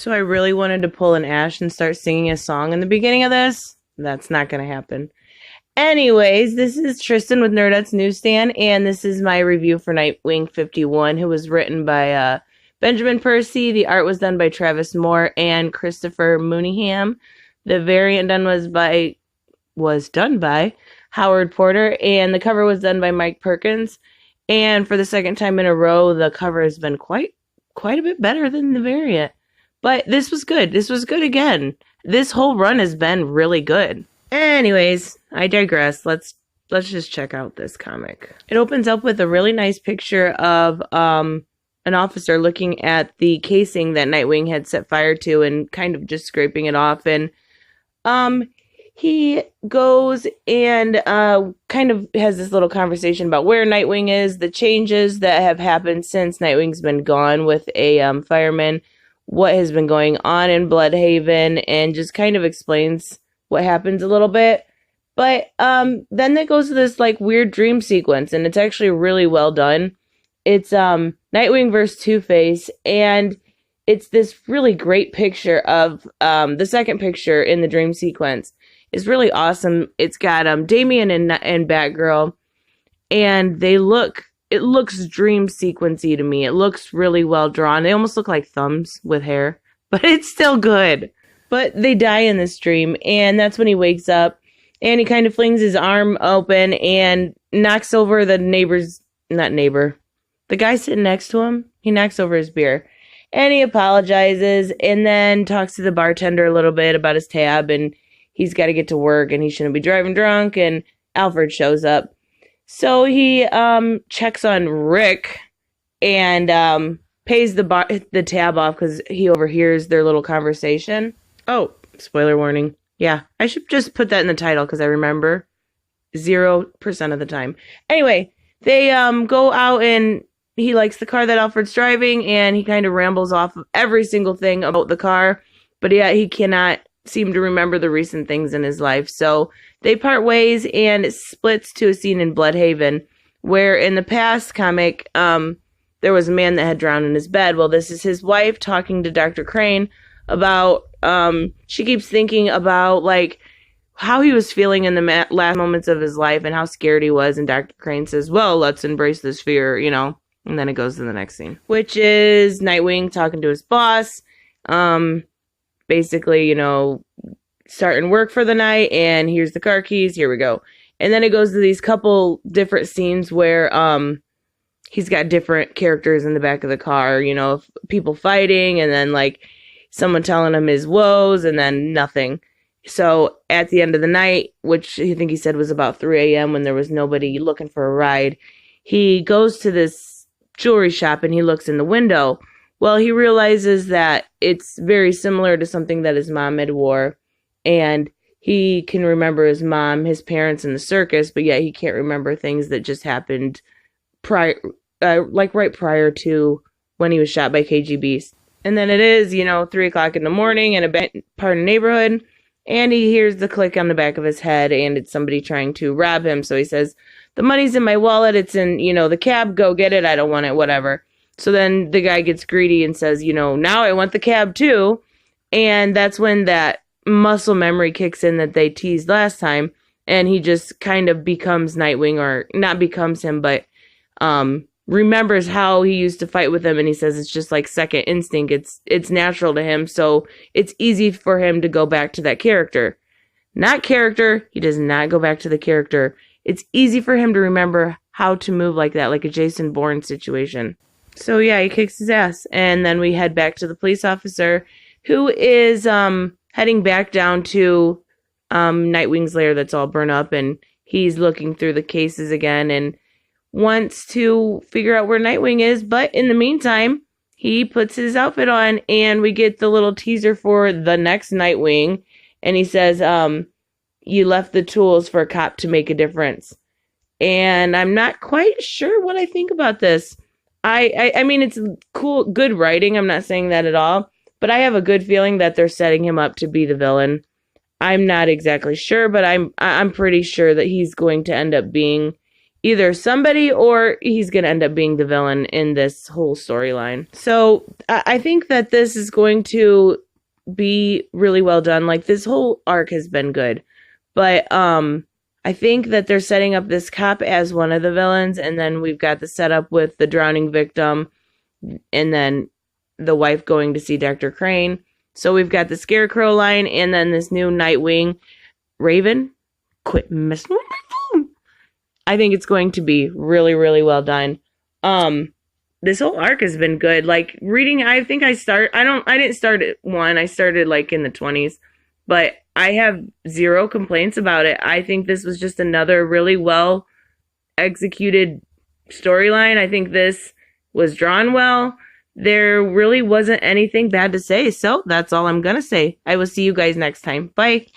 So I really wanted to pull an Ash and start singing a song in the beginning of this. That's not going to happen. Anyways, this is Tristan with Nerdette's Newsstand, and this is my review for Nightwing 51, who was written by Benjamin Percy. The art was done by Travis Moore and Christopher Mooneyham. The variant was done by Howard Porter, and the cover was done by Mike Perkins. And for the second time in a row, the cover has been quite a bit better than the variant. But this was good. This was good again. This whole run has been really good. Anyways, I digress. Let's just check out this comic. It opens up with a really nice picture of an officer looking at the casing that Nightwing had set fire to and kind of just scraping it off. And he goes and kind of has this little conversation about where Nightwing is, the changes that have happened since Nightwing's been gone with a fireman, what has been going on in Bloodhaven, and just kind of explains what happens a little bit. But then it goes to this like weird dream sequence, and it's actually really well done. It's Nightwing versus Two-Face, and it's this really great picture of the second picture in the dream sequence. It's really awesome. It's got Damian and Batgirl, and it looks dream sequency to me. It looks really well drawn. They almost look like thumbs with hair, but it's still good. But they die in this dream, and that's when he wakes up, and he kind of flings his arm open and knocks over the guy sitting next to him. He knocks over his beer, and he apologizes, and then talks to the bartender a little bit about his tab, and he's got to get to work, and he shouldn't be driving drunk, and Alfred shows up. So he checks on Rick and pays the tab off because he overhears their little conversation. Oh, spoiler warning. Yeah, I should just put that in the title because I remember 0% of the time. Anyway, they go out and he likes the car that Alfred's driving, and he kind of rambles off of every single thing about the car, but yeah, he cannot seem to remember the recent things in his life. So they part ways, and it splits to a scene in Bloodhaven where in the past comic there was a man that had drowned in his bed. Well, this is his wife talking to Dr. Crane about she keeps thinking about like how he was feeling in the last moments of his life and how scared he was, and Dr. Crane says, well, let's embrace this fear, and then it goes to the next scene, which is Nightwing talking to his boss, basically, starting work for the night, and here's the car keys, here we go. And then it goes to these couple different scenes where he's got different characters in the back of the car, people fighting, and then like someone telling him his woes, and then nothing. So at the end of the night, which I think he said was about 3 a.m. when there was nobody looking for a ride, he goes to this jewelry shop and he looks in the window. Well, he realizes that it's very similar to something that his mom had wore, and he can remember his mom, his parents, and the circus, but yet he can't remember things that just happened right prior to when he was shot by KGB. And then it is, 3 o'clock in the morning in a part of the neighborhood, and he hears the click on the back of his head, and it's somebody trying to rob him. So he says, the money's in my wallet, it's in, the cab, go get it, I don't want it, whatever. So then the guy gets greedy and says, now I want the cab too. And that's when that muscle memory kicks in that they teased last time. And he just kind of becomes Nightwing, or not becomes him, but remembers how he used to fight with him. And he says it's just like second instinct. It's natural to him. So it's easy for him to go back to that character. Not character. He does not go back to the character. It's easy for him to remember how to move like that, like a Jason Bourne situation. So yeah, he kicks his ass, and then we head back to the police officer, who is heading back down to Nightwing's lair that's all burned up, and he's looking through the cases again and wants to figure out where Nightwing is. But in the meantime, he puts his outfit on, and we get the little teaser for the next Nightwing, and he says, you left the tools for a cop to make a difference. And I'm not quite sure what I think about this. I mean, it's cool, good writing. I'm not saying that at all. But I have a good feeling that they're setting him up to be the villain. I'm not exactly sure, but I'm pretty sure that he's going to end up being either somebody or he's going to end up being the villain in this whole storyline. So I think that this is going to be really well done. Like, this whole arc has been good, but I think that they're setting up this cop as one of the villains, and then we've got the setup with the drowning victim, and then the wife going to see Dr. Crane. So we've got the Scarecrow line, and then this new Nightwing. Raven, quit messing with my phone. I think it's going to be really, really well done. This whole arc has been good. Like, reading, I didn't start at 1. I started like in the 20s, but I have zero complaints about it. I think this was just another really well executed storyline. I think this was drawn well. There really wasn't anything bad to say, so that's all I'm gonna say. I will see you guys next time. Bye.